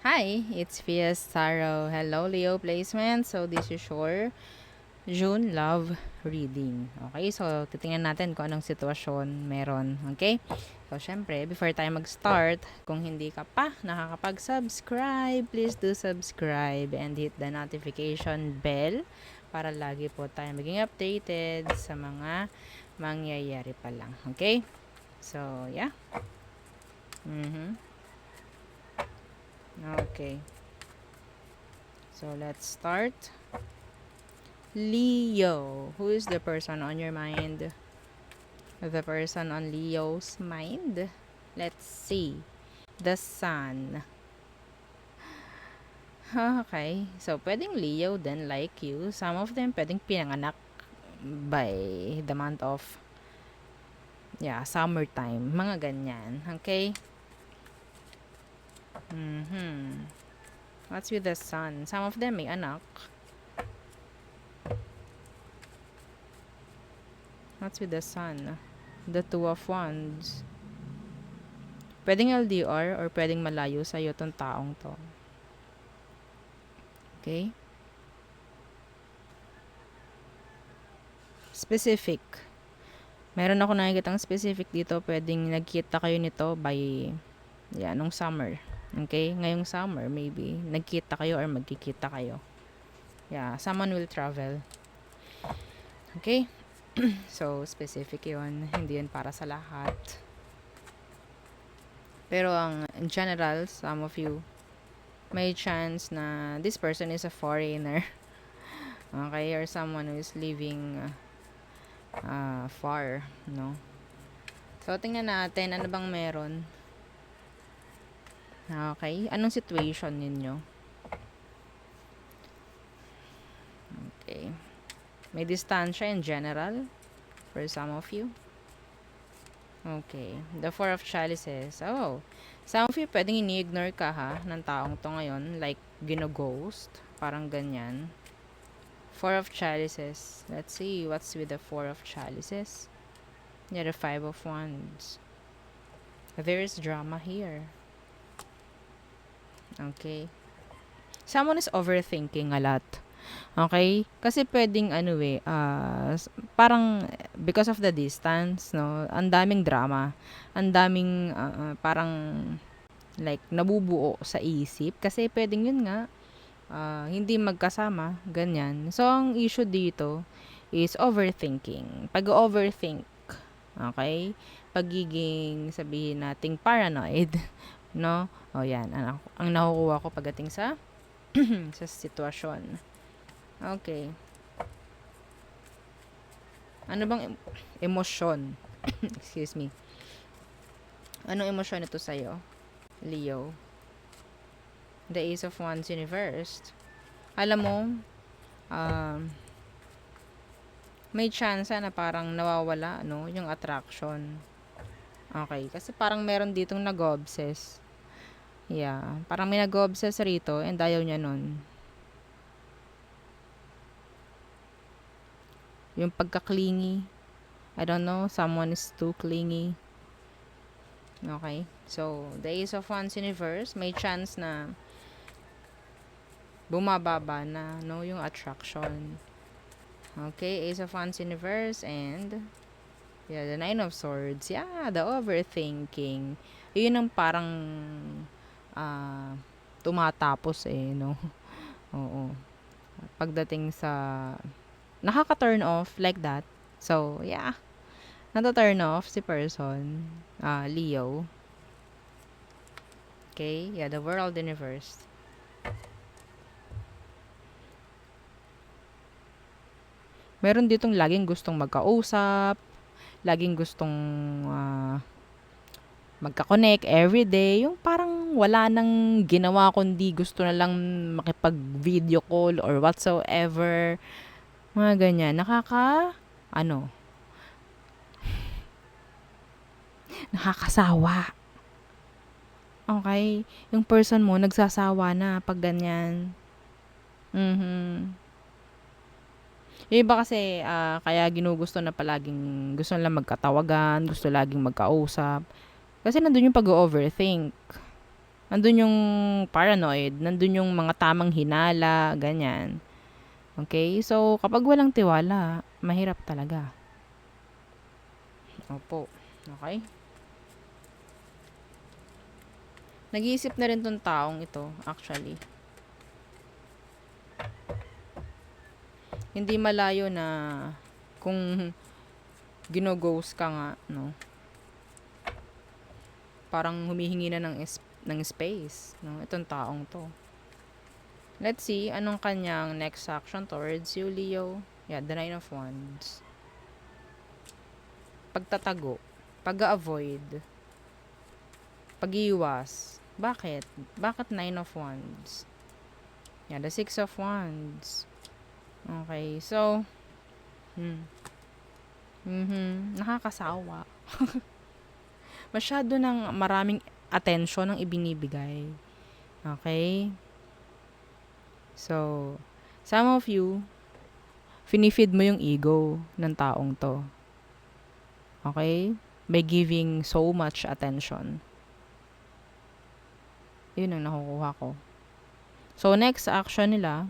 Hi, it's Fias Taro. Hello, Leo Placement. So, this is your June love reading. Okay, so titingnan natin kung anong sitwasyon meron. Okay? So, syempre, before tayo mag-start, kung hindi ka pa nakakapag-subscribe, please do subscribe and hit the notification bell para lagi po tayo maging updated sa mga mangyayari pa lang. Okay? So, yeah. Okay. So, let's start. Leo. Who is the person on your mind? The person on Leo's mind? Let's see. The sun. Okay. So, pwedeng Leo then like you. Some of them pwedeng pinanganak by the month of summertime. Mga ganyan. Okay? What's with the sun? Some of them may anak. What's with the sun? The two of wands. Pwedeng LDR or pwedeng malayo sa'yo tong taong to. Okay? Specific. Meron ako nakikitang specific dito. Pwedeng nagkita kayo nito by, nung summer. Okay? Ngayong summer, maybe. Nagkita kayo or magkikita kayo. Yeah, someone will travel. Okay? So, specific yun. Hindi yun para sa lahat. Pero in general, some of you, may chance na this person is a foreigner. Okay? Or someone who is living far, no? So, tingnan natin, ano bang meron? Okay? Anong situation ninyo? Okay. May distansya in general for some of you. Okay. The Four of Chalices. Oh. Some of you, pwedeng ini-ignore ka ng taong to ngayon. Like, gino-ghost. Parang ganyan. Four of Chalices. Let's see what's with the Four of Chalices. Yeah, the Five of Wands. There is drama here. Okay. Someone is overthinking a lot. Okay? Kasi pwedeng parang because of the distance, no, ang daming drama. Ang daming parang like nabubuo sa isip kasi pwedeng yun nga hindi magkasama, ganyan. So ang issue dito is overthinking. Pag-overthink, okay? Pagiging sabihin nating paranoid, no? O yan, ang nakukuha ko pagdating sa sa sitwasyon. Okay. Ano bang emosyon? Excuse me. Anong emosyon ito sa'yo, Leo? The Ace of Wands Reversed. Alam mo, may chance na parang nawawala, no, yung attraction. Okay, kasi parang meron ditong nag-obsess. Yeah, parang may nag-obsess rito and ayaw niya nun. Yung pagka-clingy. I don't know, someone is too clingy. Okay? So, the Ace of Wands Universe, may chance na bumababa na, no, yung attraction. Okay? Ace of Wands Universe and the Nine of Swords. Yeah, the overthinking. Yun ang parang tumatapos no? Oo. Pagdating sa nakaka-turn off like that. So, yeah. Nata-turn off si person, Leo. Okay? Yeah, the world universe. Meron ditong laging gustong magkausap, laging gustong magka-connect everyday. Yung parang wala nang ginawa kundi gusto na lang makipag-video call or whatsoever. Mga ganyan. Nakakasawa. Okay? Yung person mo, nagsasawa na pag ganyan. Yung iba kasi, kaya ginugusto na palaging, gusto lang magkatawagan, gusto laging magkausap. Kasi nandun yung pag-overthink. Nandun yung paranoid, nandun yung mga tamang hinala, ganyan. Okay? So, kapag walang tiwala, mahirap talaga. Opo. Okay? Nag-iisip na rin tong taong ito, actually. Hindi malayo na kung ginoghost ka nga, no? Parang humihingi na ng space, no? Itong taong to. Let's see, anong kanyang next action towards you, Leo? Yeah, the Nine of Wands. Pagtatago. Pag-avoid. Pag-iwas. Bakit? Bakit Nine of Wands? Yeah, the Six of Wands. Okay, so, nakakasawa. Masyado ng maraming attention ang ibinibigay. Okay? So, some of you, finifeed mo yung ego ng taong to. Okay? By giving so much attention. Yun ang nakukuha ko. So, next action nila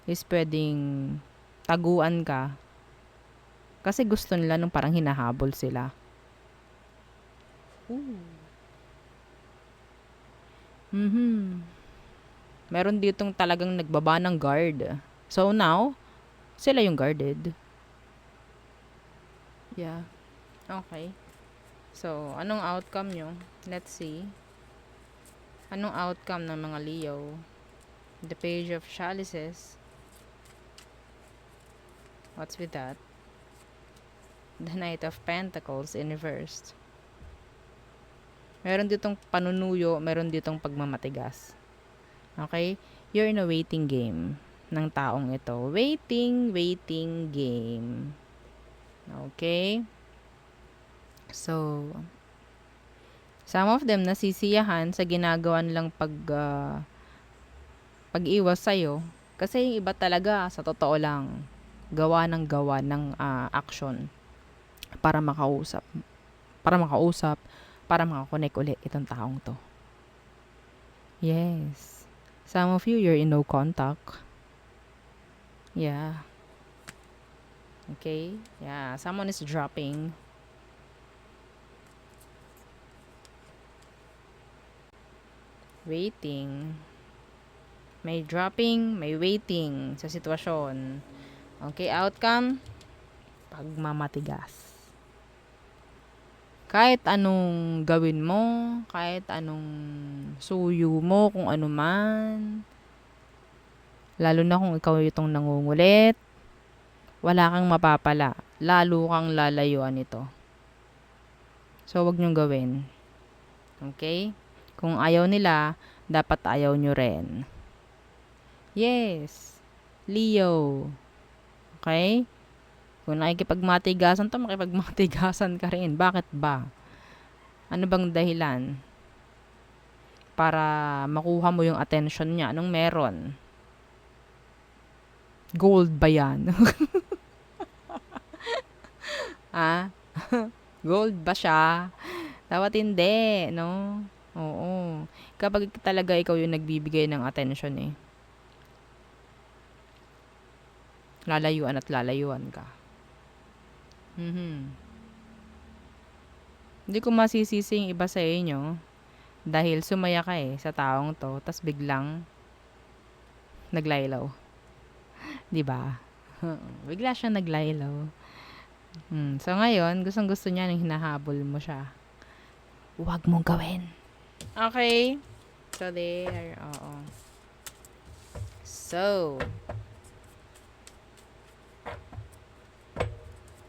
is pwedeng taguan ka kasi gusto nila nung parang hinahabol sila. Meron ditong talagang nagbaba ng guard. So, now, sila yung guarded. Yeah. Okay. So, anong outcome nyo? Let's see. Anong outcome ng mga Leo? The Page of Chalices. What's with that? The Knight of Pentacles in reversed. Meron ditong panunuyo, meron ditong pagmamatigas. Okay? You're in a waiting game ng taong ito. Waiting game. Okay? So, some of them nasisiyahan sa ginagawa nilang pag-iwas sa'yo. Kasi yung iba talaga, sa totoo lang, gawa ng action para makausap. Para makakonect ulit itong taong to. Yes. Some of you, you're in no contact. Yeah. Okay? Yeah. Someone is dropping. Waiting. May dropping, may waiting sa sitwasyon. Okay, outcome? Pagmamatigas. Kahit anong gawin mo, kahit anong suyo mo, kung ano man, lalo na kung ikaw itong nangungulit, wala kang mapapala. Lalo kang lalayuan ito. So, wag niyong gawin. Okay? Kung ayaw nila, dapat ayaw nyo rin. Yes. Leo. Okay? Kung nakikipagmatigasan to, makipagmatigasan ka rin. Bakit ba? Ano bang dahilan? Para makuha mo yung attention niya. Anong meron? Gold ba yan? Ah? Gold ba siya? Dapat hindi, no? Oo. Kapag talaga ikaw yung nagbibigay ng attention eh. Lalayuan at lalayuan ka. Hindi ko masisisi yung iba sa inyo dahil sumaya ka sa taong to, tas biglang naglaylaw. 'Di ba? Bigla siya naglaylaw. So ngayon, gustong-gusto niya nang hinahabol mo siya. Huwag mong gawin. Okay? So there, oo. So,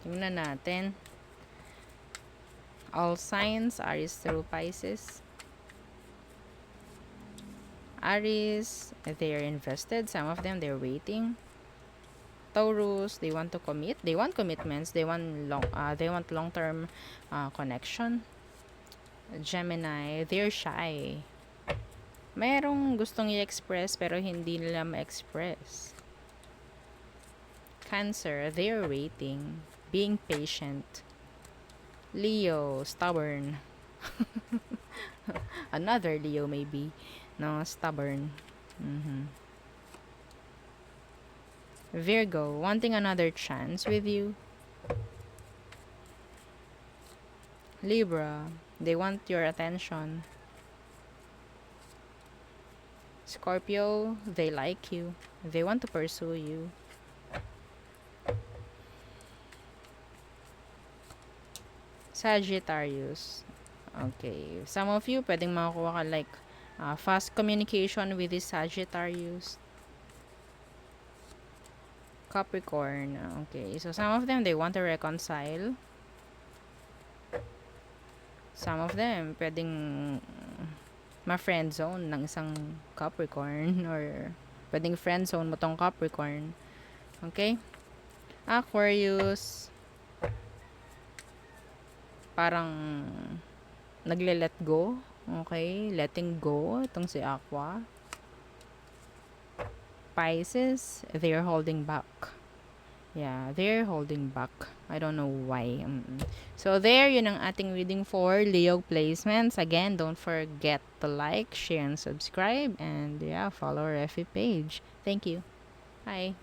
tingnan natin. All signs, Aries through Pisces. Aries, they are invested. Some of them, they're waiting. Taurus, they want to commit. They want commitments. They want long-term connection. Gemini, they're shy. Mayroong gustong i-express pero hindi nila ma-express. Cancer, they're waiting. Being patient. Leo, stubborn. Another Leo maybe. No, stubborn. Virgo, wanting another chance with you. Libra, they want your attention. Scorpio, they like you. They want to pursue you. Sagittarius. Okay. Some of you, pwedeng makakuha ka like fast communication with this Sagittarius. Capricorn. Okay. So, some of them, they want to reconcile. Some of them, pwedeng ma-friend zone ng isang Capricorn or pwedeng friend zone mo tong Capricorn. Okay? Aquarius, parang nagle-let go. Okay? Letting go. Itong si Aqua. Pisces, they're holding back. Yeah, they're holding back. I don't know why. So there, yun ang ating reading for Leo placements. Again, don't forget to like, share, and subscribe. And yeah, follow our FB page. Thank you. Bye.